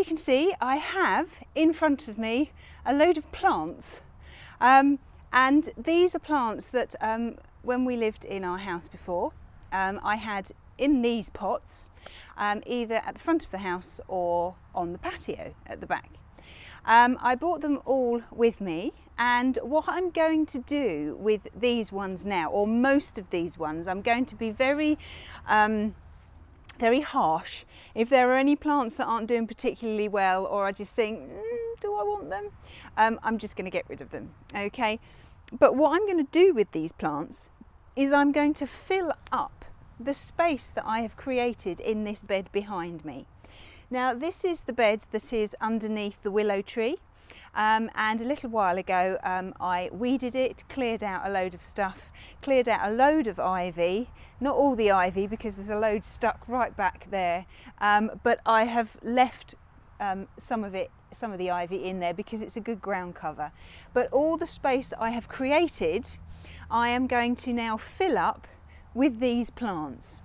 you can see, I have in front of me a load of plants. And these are plants that when we lived in our house before, I had in these pots, either at the front of the house or on the patio at the back. I brought them all with me, and what I'm going to do with these ones now, or most of these ones, I'm going to be very harsh. If there are any plants that aren't doing particularly well, or I just think, do I want them? I'm just going to get rid of them, okay? But what I'm going to do with these plants is I'm going to fill up the space that I have created in this bed behind me. Now, this is the bed that is underneath the willow tree, and a little while ago I weeded it, cleared out a load of stuff, cleared out a load of ivy, not all the ivy because there's a load stuck right back there, but I have left some of the ivy in there because it's a good ground cover. But all the space I have created, I am going to now fill up with these plants.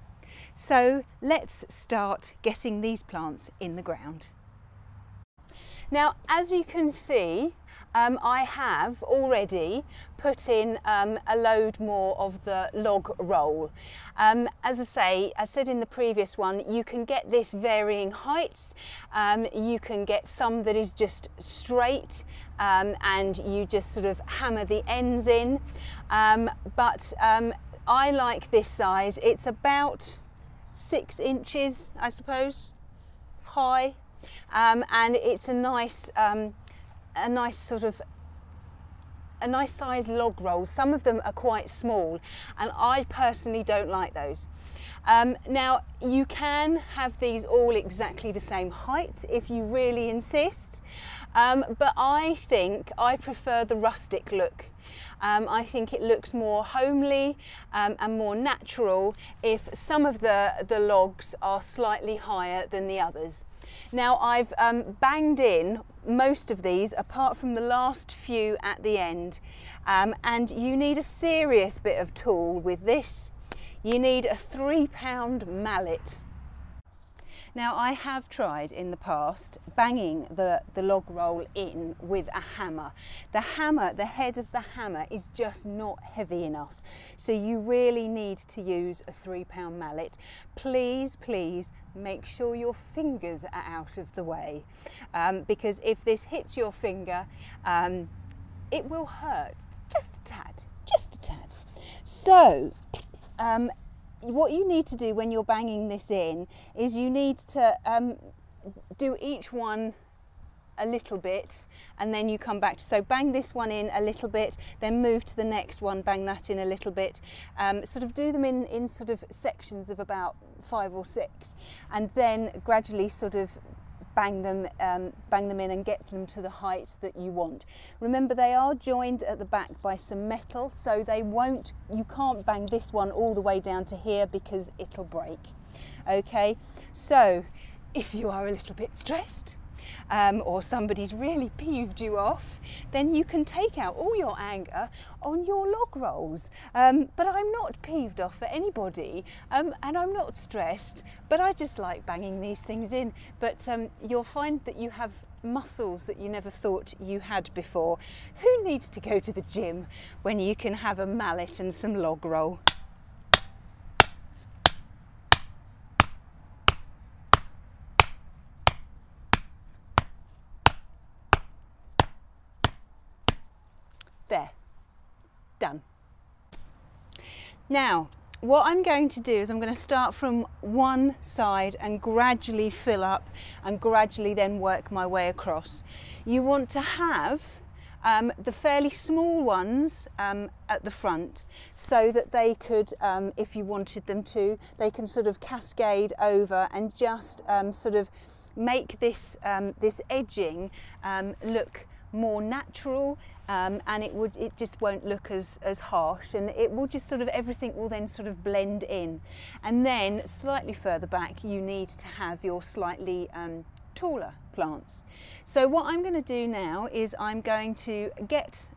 So let's start getting these plants in the ground. Now, as you can see, I have already put in a load more of the log roll. As I said in the previous one, you can get this varying heights. You can get some that is just straight and you just sort of hammer the ends in. But I like this size. It's about 6 inches, I suppose, high, and it's a nice size log roll. Some of them are quite small, and I personally don't like those. Now, you can have these all exactly the same height if you really insist, but I think I prefer the rustic look. I think it looks more homely and more natural if some of the logs are slightly higher than the others. Now, I've banged in most of these apart from the last few at the end, and you need a serious bit of tool with this. You need a 3-pound mallet. Now, I have tried in the past banging the log roll in with a hammer. The head of the hammer is just not heavy enough. So you really need to use a 3-pound mallet. Please, please make sure your fingers are out of the way. Because if this hits your finger, it will hurt just a tad, just a tad. So, what you need to do when you're banging this in is you need to do each one a little bit, and then you come back to, so bang this one in a little bit, then move to the next one, bang that in a little bit, sort of do them in sort of sections of about 5 or 6, and then gradually sort of bang them in and get them to the height that you want. Remember, they are joined at the back by some metal, so you can't bang this one all the way down to here because it'll break. Okay, so if you are a little bit stressed, or somebody's really peeved you off, then you can take out all your anger on your log rolls. But I'm not peeved off at anybody, and I'm not stressed, but I just like banging these things in. But you'll find that you have muscles that you never thought you had before. Who needs to go to the gym when you can have a mallet and some log roll? There, done. Now, what I'm going to do is I'm going to start from one side and gradually fill up and gradually then work my way across. You want to have the fairly small ones at the front so that they could, if you wanted them to, they can sort of cascade over and just sort of make this, this edging look more natural, and it just won't look as harsh, and it will just sort of, everything will then sort of blend in. And then slightly further back you need to have your slightly taller plants. So what I'm going to do now is I'm going to get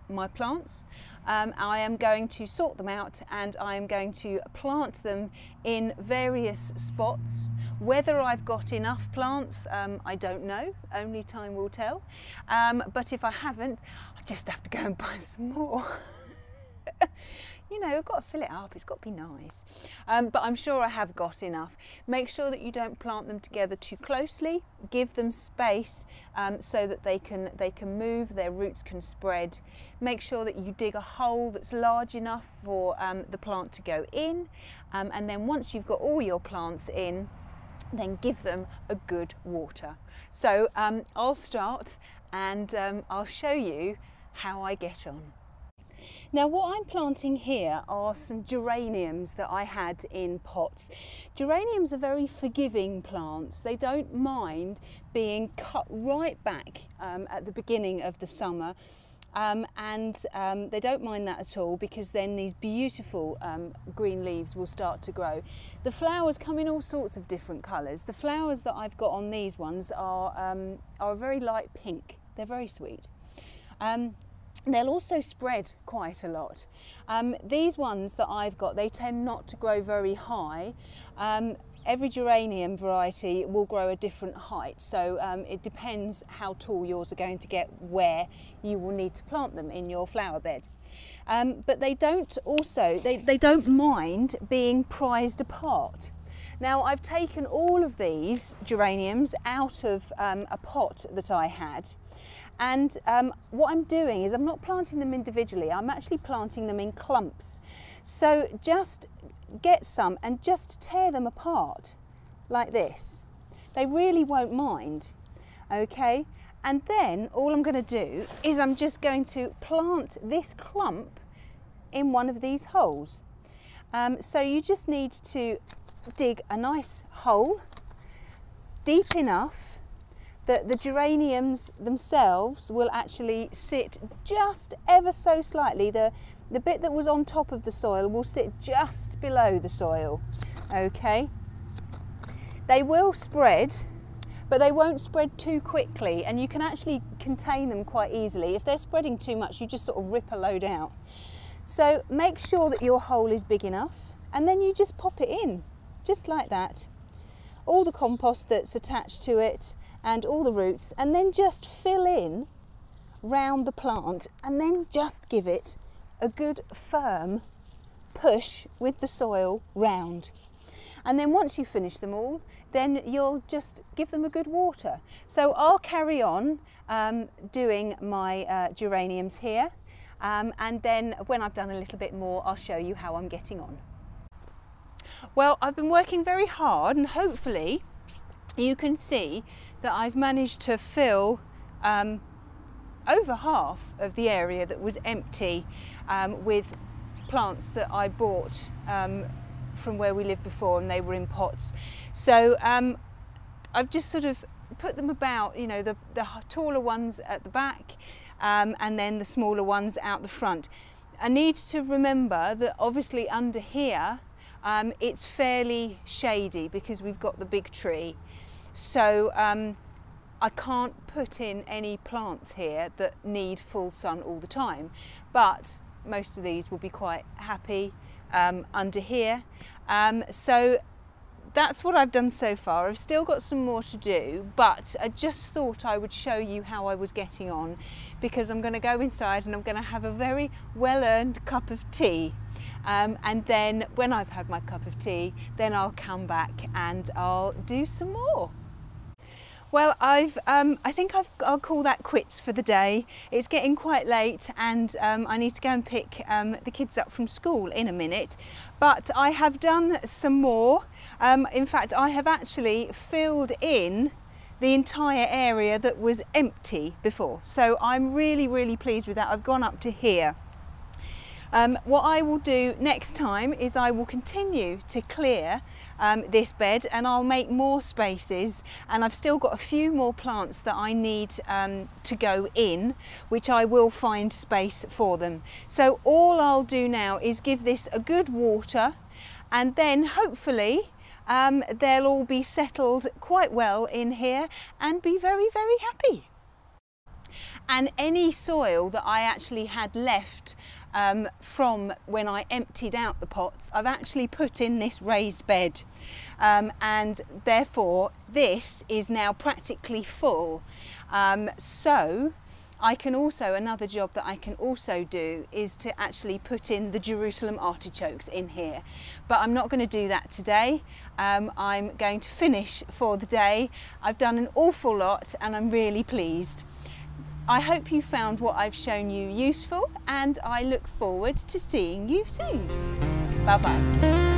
my plants. I am going to sort them out and I am going to plant them in various spots. Whether I've got enough plants, I don't know, only time will tell. But if I haven't, I'll just have to go and buy some more. You know, I've got to fill it up, it's got to be nice. But I'm sure I have got enough. Make sure that you don't plant them together too closely. Give them space so that they can move, their roots can spread. Make sure that you dig a hole that's large enough for the plant to go in. And then once you've got all your plants in, then give them a good water. So I'll start and I'll show you how I get on. Now what I'm planting here are some geraniums that I had in pots. Geraniums are very forgiving plants. They don't mind being cut right back at the beginning of the summer. They don't mind that at all, because then these beautiful green leaves will start to grow. The flowers come in all sorts of different colours. The flowers that I've got on these ones are a very light pink. They're very sweet. They'll also spread quite a lot. These ones that I've got, they tend not to grow very high. Every geranium variety will grow a different height, so it depends how tall yours are going to get, where you will need to plant them in your flower bed. But they don't mind being prized apart. Now I've taken all of these geraniums out of a pot that I had, and what I'm doing is I'm not planting them individually, I'm actually planting them in clumps. So just get some and just tear them apart like this. They really won't mind, okay? And then all I'm going to do is I'm just going to plant this clump in one of these holes. So you just need to dig a nice hole deep enough that the geraniums themselves will actually sit just ever so slightly. The bit that was on top of the soil will sit just below the soil, okay? They will spread, but they won't spread too quickly, and you can actually contain them quite easily. If they're spreading too much, you just sort of rip a load out. So make sure that your hole is big enough, and then you just pop it in, just like that. All the compost that's attached to it and all the roots, and then just fill in round the plant, and then just give it a good firm push with the soil round. And then once you finish them all, then you'll just give them a good water. So I'll carry on doing my geraniums here, and then when I've done a little bit more, I'll show you how I'm getting on. Well, I've been working very hard, and hopefully you can see that I've managed to fill over half of the area that was empty with plants that I bought from where we lived before, and they were in pots. So I've just sort of put them about, you know, the taller ones at the back and then the smaller ones out the front. I need to remember that obviously under here it's fairly shady because we've got the big tree. So I can't put in any plants here that need full sun all the time, but most of these will be quite happy under here. So that's what I've done so far. I've still got some more to do, but I just thought I would show you how I was getting on, because I'm going to go inside and I'm going to have a very well-earned cup of tea. And then when I've had my cup of tea, then I'll come back and I'll do some more. Well, I think I'll call that quits for the day. It's getting quite late, and I need to go and pick the kids up from school in a minute. But I have done some more. In fact, I have actually filled in the entire area that was empty before. So I'm really, really pleased with that. I've gone up to here. What I will do next time is I will continue to clear this bed, and I'll make more spaces, and I've still got a few more plants that I need to go in, which I will find space for them. So all I'll do now is give this a good water, and then hopefully they'll all be settled quite well in here and be very, very happy. And any soil that I actually had left from when I emptied out the pots, I've actually put in this raised bed, and therefore this is now practically full. So I can also, another job that I can also do is to actually put in the Jerusalem artichokes in here, but I'm not going to do that today. I'm going to finish for the day. I've done an awful lot and I'm really pleased. I hope you found what I've shown you useful, and I look forward to seeing you soon. Bye bye.